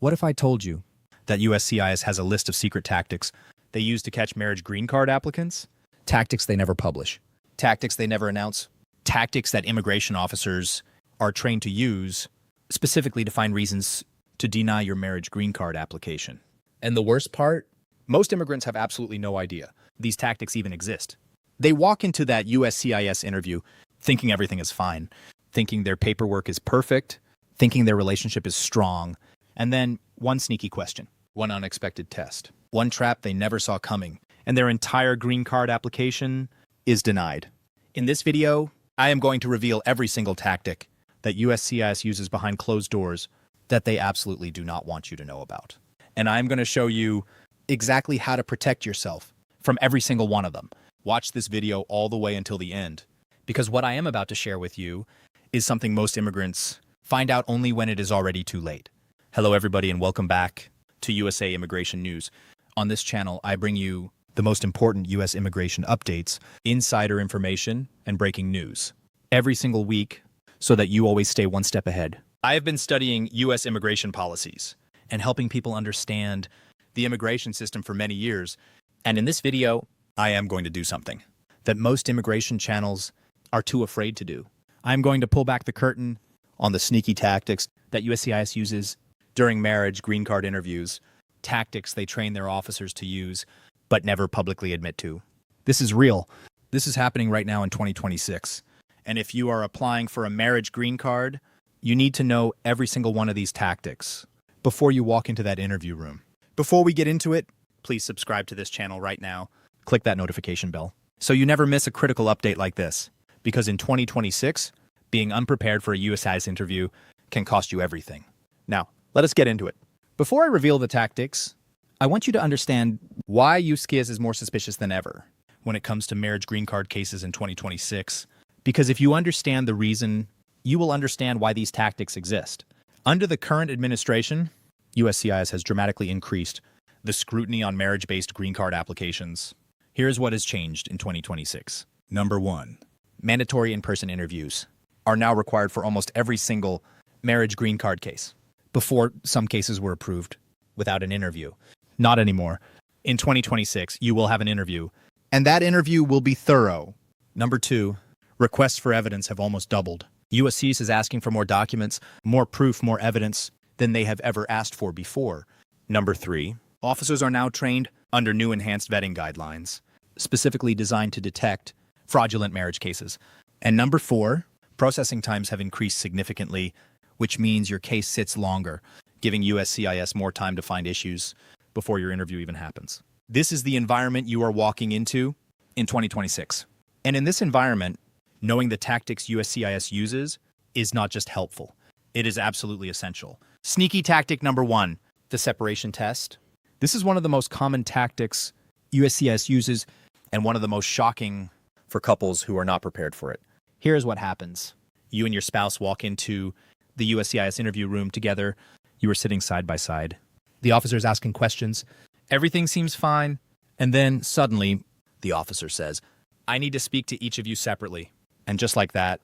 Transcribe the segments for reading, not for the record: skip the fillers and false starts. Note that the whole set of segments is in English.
What if I told you that USCIS has a list of secret tactics they use to catch marriage green card applicants? Tactics they never publish. Tactics they never announce. Tactics that immigration officers are trained to use specifically to find reasons to deny your marriage green card application. And the worst part? Most immigrants have absolutely no idea these tactics even exist. They walk into that USCIS interview thinking everything is fine, thinking their paperwork is perfect, thinking their relationship is strong, and then one sneaky question, one unexpected test, one trap they never saw coming, and their entire green card application is denied. In this video, I am going to reveal every single tactic that USCIS uses behind closed doors that they absolutely do not want you to know about. And I'm going to show you exactly how to protect yourself from every single one of them. Watch this video all the way until the end, because what I am about to share with you is something most immigrants find out only when it is already too late. Hello everybody and welcome back to USA Immigration News. On this channel, I bring you the most important US immigration updates, insider information, and breaking news every single week so that you always stay one step ahead. I have been studying US immigration policies and helping people understand the immigration system for many years. And in this video, I am going to do something that most immigration channels are too afraid to do. I'm going to pull back the curtain on the sneaky tactics that USCIS uses during marriage green card interviews, tactics they train their officers to use but never publicly admit to. This is real. This is happening right now in 2026. And if you are applying for a marriage green card, you need to know every single one of these tactics before you walk into that interview room. Before we get into it, please subscribe to this channel right now. Click that notification bell so you never miss a critical update like this. Because in 2026, being unprepared for a USCIS interview can cost you everything. Now, let us get into it. Before I reveal the tactics, I want you to understand why USCIS is more suspicious than ever when it comes to marriage green card cases in 2026. Because if you understand the reason, you will understand why these tactics exist. Under the current administration, USCIS has dramatically increased the scrutiny on marriage-based green card applications. Here's what has changed in 2026. Number 1. Mandatory in-person interviews are now required for almost every single marriage green card case. Before, some cases were approved without an interview. Not anymore. In 2026, you will have an interview, and that interview will be thorough. Number 2. Requests for evidence have almost doubled. USCIS is asking for more documents, more proof, more evidence than they have ever asked for before. Number 3. Officers are now trained under new enhanced vetting guidelines, specifically designed to detect fraudulent marriage cases. And number 4, processing times have increased significantly, which means your case sits longer, giving USCIS more time to find issues before your interview even happens. This is the environment you are walking into in 2026. And in this environment, knowing the tactics USCIS uses is not just helpful. It is absolutely essential. Sneaky tactic number 1, the separation test. This is one of the most common tactics USCIS uses and one of the most shocking for couples who are not prepared for it. Here's what happens. You and your spouse walk into the USCIS interview room together. You are sitting side by side. The officer is asking questions. Everything seems fine. And then suddenly the officer says, "I need to speak to each of you separately." And just like that,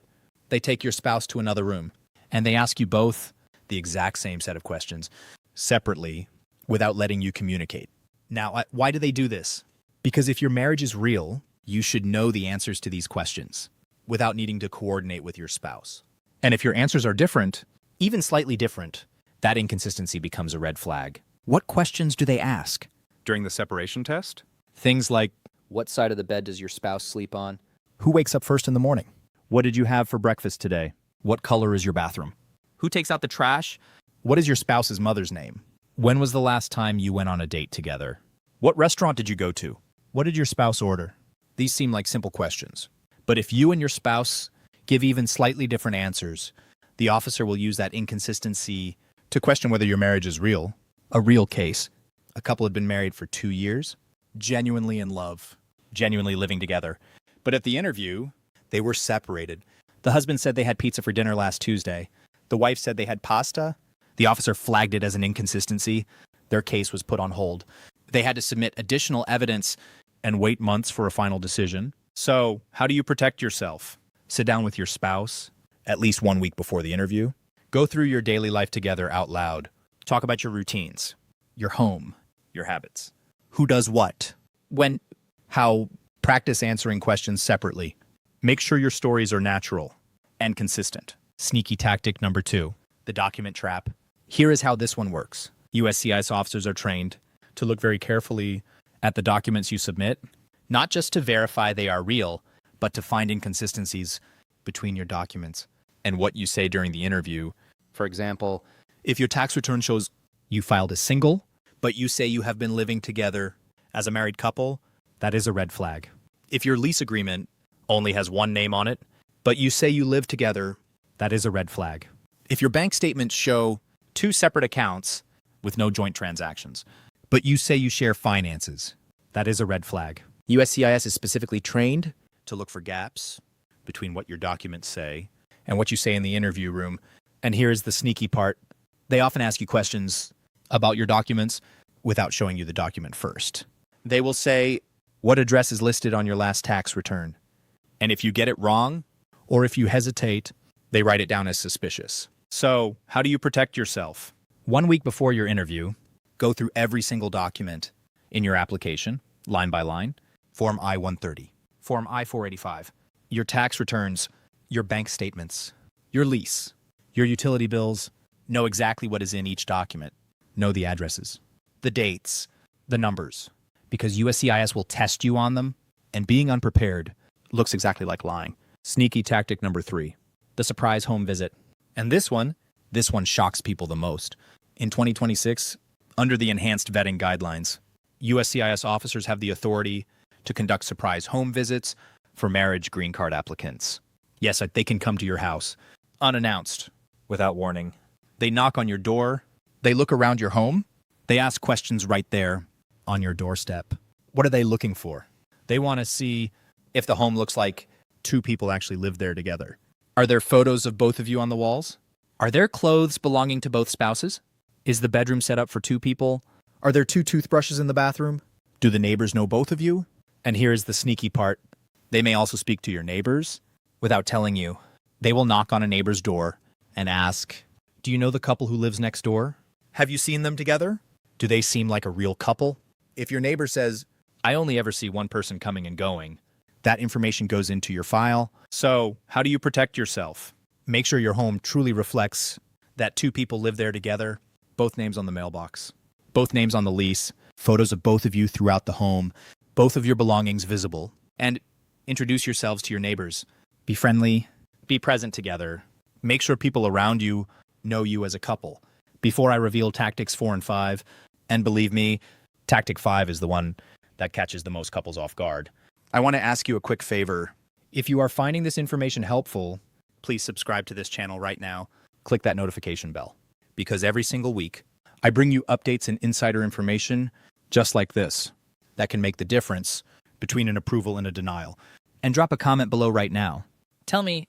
they take your spouse to another room and they ask you both the exact same set of questions separately without letting you communicate. Now, why do they do this? Because if your marriage is real, you should know the answers to these questions without needing to coordinate with your spouse. And if your answers are different, even slightly different, that inconsistency becomes a red flag. What questions do they ask during the separation test? Things like, what side of the bed does your spouse sleep on? Who wakes up first in the morning? What did you have for breakfast today? What color is your bathroom? Who takes out the trash? What is your spouse's mother's name? When was the last time you went on a date together? What restaurant did you go to? What did your spouse order? These seem like simple questions. But if you and your spouse give even slightly different answers, the officer will use that inconsistency to question whether your marriage is real. A real case. A couple had been married for 2 years, genuinely in love, genuinely living together. But at the interview, they were separated. The husband said they had pizza for dinner last Tuesday. The wife said they had pasta. The officer flagged it as an inconsistency. Their case was put on hold. They had to submit additional evidence and wait months for a final decision. So, how do you protect yourself? Sit down with your spouse at least 1 week before the interview. Go through your daily life together out loud. Talk about your routines, your home, your habits. Who does what? When, how, practice answering questions separately. Make sure your stories are natural and consistent. Sneaky tactic number 2, the document trap. Here is how this one works. USCIS officers are trained to look very carefully at the documents you submit, not just to verify they are real, but to find inconsistencies between your documents and what you say during the interview. For example, if your tax return shows you filed as single, but you say you have been living together as a married couple, that is a red flag. If your lease agreement only has one name on it, but you say you live together, that is a red flag. If your bank statements show 2 separate accounts with no joint transactions, but you say you share finances, that is a red flag. USCIS is specifically trained to look for gaps between what your documents say and what you say in the interview room. And here's the sneaky part. They often ask you questions about your documents without showing you the document first. They will say, what address is listed on your last tax return? And if you get it wrong, or if you hesitate, they write it down as suspicious. So, how do you protect yourself? 1 week before your interview, go through every single document in your application, line by line. Form I-130, Form I-485, your tax returns, your bank statements, your lease, your utility bills. Know exactly what is in each document. Know the addresses, the dates, the numbers, because USCIS will test you on them, and being unprepared looks exactly like lying. Sneaky tactic number 3, the surprise home visit. And this one shocks people the most. In 2026, under the enhanced vetting guidelines, USCIS officers have the authority to conduct surprise home visits for marriage green card applicants. Yes, they can come to your house, unannounced, without warning. They knock on your door. They look around your home. They ask questions right there on your doorstep. What are they looking for? They want to see if the home looks like 2 people actually live there together. Are there photos of both of you on the walls? Are there clothes belonging to both spouses? Is the bedroom set up for 2 people? Are there 2 toothbrushes in the bathroom? Do the neighbors know both of you? And here's the sneaky part. They may also speak to your neighbors without telling you. They will knock on a neighbor's door and ask, do you know the couple who lives next door? Have you seen them together? Do they seem like a real couple? If your neighbor says, I only ever see one person coming and going, that information goes into your file. So, how do you protect yourself? Make sure your home truly reflects that 2 people live there together, both names on the mailbox, both names on the lease, photos of both of you throughout the home, both of your belongings visible, and introduce yourselves to your neighbors. Be friendly, be present together. Make sure people around you know you as a couple. Before I reveal tactics 4 and 5, and believe me, tactic 5 is the one that catches the most couples off guard. I want to ask you a quick favor. If you are finding this information helpful, please subscribe to this channel right now. Click that notification bell, because every single week, I bring you updates and insider information just like this that can make the difference between an approval and a denial. And drop a comment below right now. Tell me,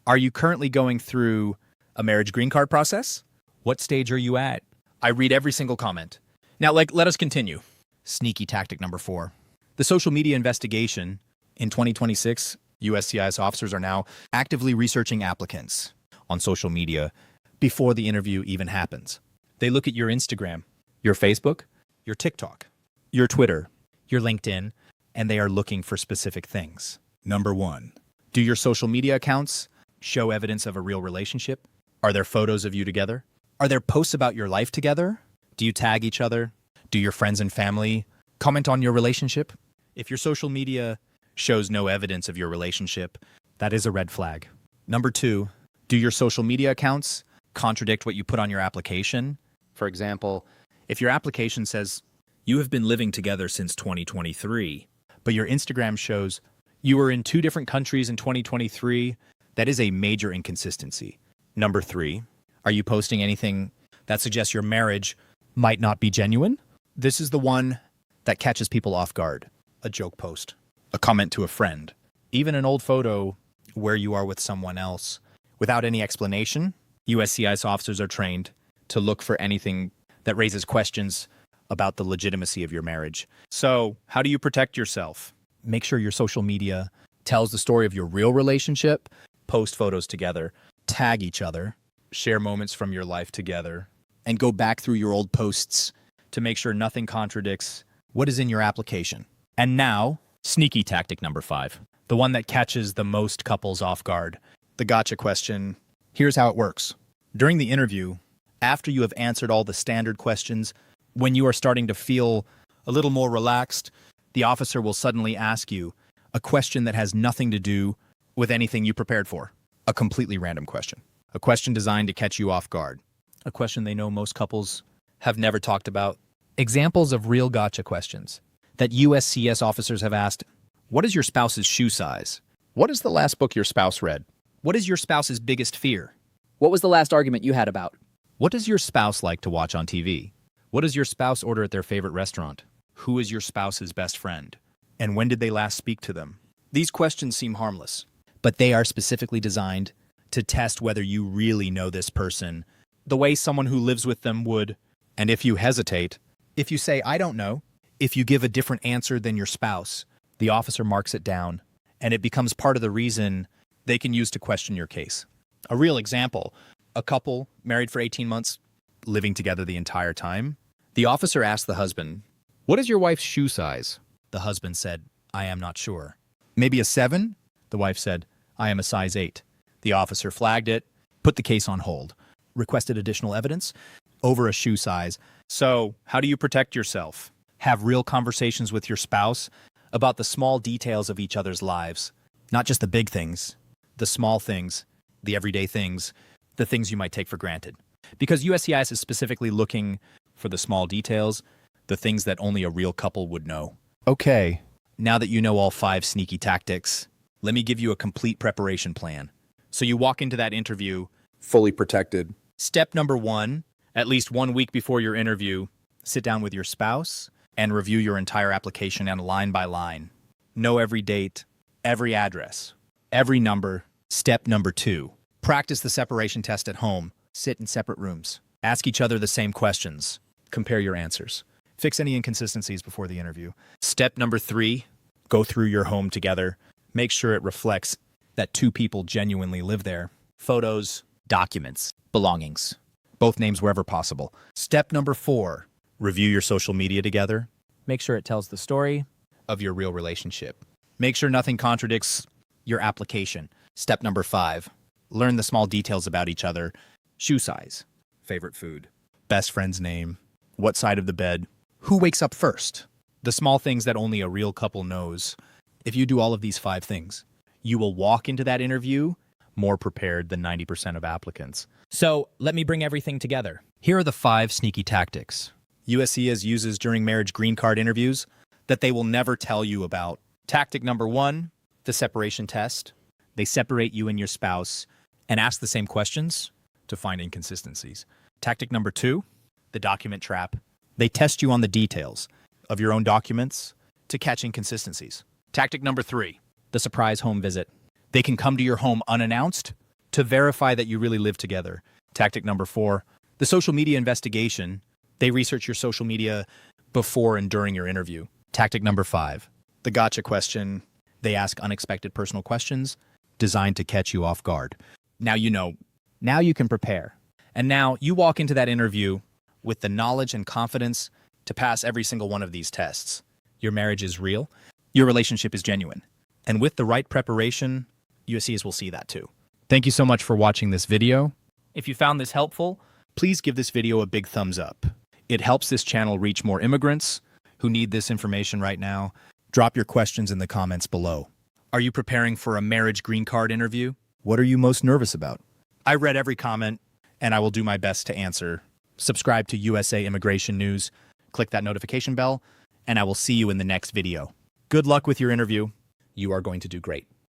are you currently going through a marriage green card process? What stage are you at? I read every single comment. Now, let us continue. Sneaky tactic number 4. The social media investigation. In 2026, USCIS officers are now actively researching applicants on social media before the interview even happens. They look at your Instagram, your Facebook, your TikTok, your Twitter, your LinkedIn, and they are looking for specific things. Number 1, do your social media accounts show evidence of a real relationship? Are there photos of you together? Are there posts about your life together? Do you tag each other? Do your friends and family comment on your relationship? If your social media shows no evidence of your relationship, that is a red flag. Number 2, do your social media accounts contradict what you put on your application? For example, if your application says you have been living together since 2023, but your Instagram shows you were in 2 different countries in 2023, that is a major inconsistency. Number 3, are you posting anything that suggests your marriage might not be genuine? This is the one that catches people off guard. A joke post, a comment to a friend, even an old photo where you are with someone else. Without any explanation, USCIS officers are trained to look for anything that raises questions about the legitimacy of your marriage. So, how do you protect yourself? Make sure your social media tells the story of your real relationship. Post photos together, tag each other, share moments from your life together, and go back through your old posts to make sure nothing contradicts what is in your application. And now, sneaky tactic number 5, the one that catches the most couples off guard. The gotcha question. Here's how it works. During the interview, after you have answered all the standard questions, when you are starting to feel a little more relaxed, the officer will suddenly ask you a question that has nothing to do with anything you prepared for. A completely random question. A question designed to catch you off guard. A question they know most couples have never talked about. Examples of real gotcha questions that USCIS officers have asked. What is your spouse's shoe size? What is the last book your spouse read? What is your spouse's biggest fear? What was the last argument you had about? What does your spouse like to watch on TV? What does your spouse order at their favorite restaurant? Who is your spouse's best friend? And when did they last speak to them? These questions seem harmless, but they are specifically designed to test whether you really know this person the way someone who lives with them would. And if you hesitate, if you say, I don't know, if you give a different answer than your spouse, the officer marks it down, and it becomes part of the reason they can use to question your case. A real example, a couple married for 18 months, living together the entire time. The officer asked the husband, what is your wife's shoe size? The husband said, I am not sure. Maybe a 7? The wife said, I am a size 8. The officer flagged it, put the case on hold, requested additional evidence over a shoe size. So, how do you protect yourself? Have real conversations with your spouse about the small details of each other's lives. Not just the big things, the small things, the everyday things, the things you might take for granted. Because USCIS is specifically looking for the small details, the things that only a real couple would know. Okay, now that you know all 5 sneaky tactics, let me give you a complete preparation plan. So you walk into that interview fully protected. Step number 1, at least 1 week before your interview, sit down with your spouse and review your entire application and line by line. Know every date, every address, every number. Step number 2, practice the separation test at home. Sit in separate rooms. Ask each other the same questions. Compare your answers. Fix any inconsistencies before the interview. Step number 3, go through your home together. Make sure it reflects that 2 people genuinely live there. Photos, documents, belongings, both names wherever possible. Step number 4, review your social media together. Make sure it tells the story of your real relationship. Make sure nothing contradicts your application. Step number 5, learn the small details about each other. Shoe size, favorite food, best friend's name, what side of the bed, who wakes up first. The small things that only a real couple knows. If you do all of these 5 things, you will walk into that interview more prepared than 90% of applicants. So let me bring everything together. Here are the 5 sneaky tactics USCIS uses during marriage green card interviews that they will never tell you about. Tactic number 1, the separation test. They separate you and your spouse and ask the same questions to find inconsistencies. Tactic number 2, the document trap. They test you on the details of your own documents to catch inconsistencies. Tactic number 3, the surprise home visit. They can come to your home unannounced to verify that you really live together. Tactic number 4, the social media investigation. They research your social media before and during your interview. Tactic number 5, the gotcha question. They ask unexpected personal questions designed to catch you off guard. Now you know. Now you can prepare. And now you walk into that interview with the knowledge and confidence to pass every single one of these tests. Your marriage is real. Your relationship is genuine. And with the right preparation, USCIS will see that too. Thank you so much for watching this video. If you found this helpful, please give this video a big thumbs up. It helps this channel reach more immigrants who need this information right now. Drop your questions in the comments below. Are you preparing for a marriage green card interview? What are you most nervous about? I read every comment, and I will do my best to answer. Subscribe to USA Immigration News, click that notification bell, and I will see you in the next video. Good luck with your interview. You are going to do great.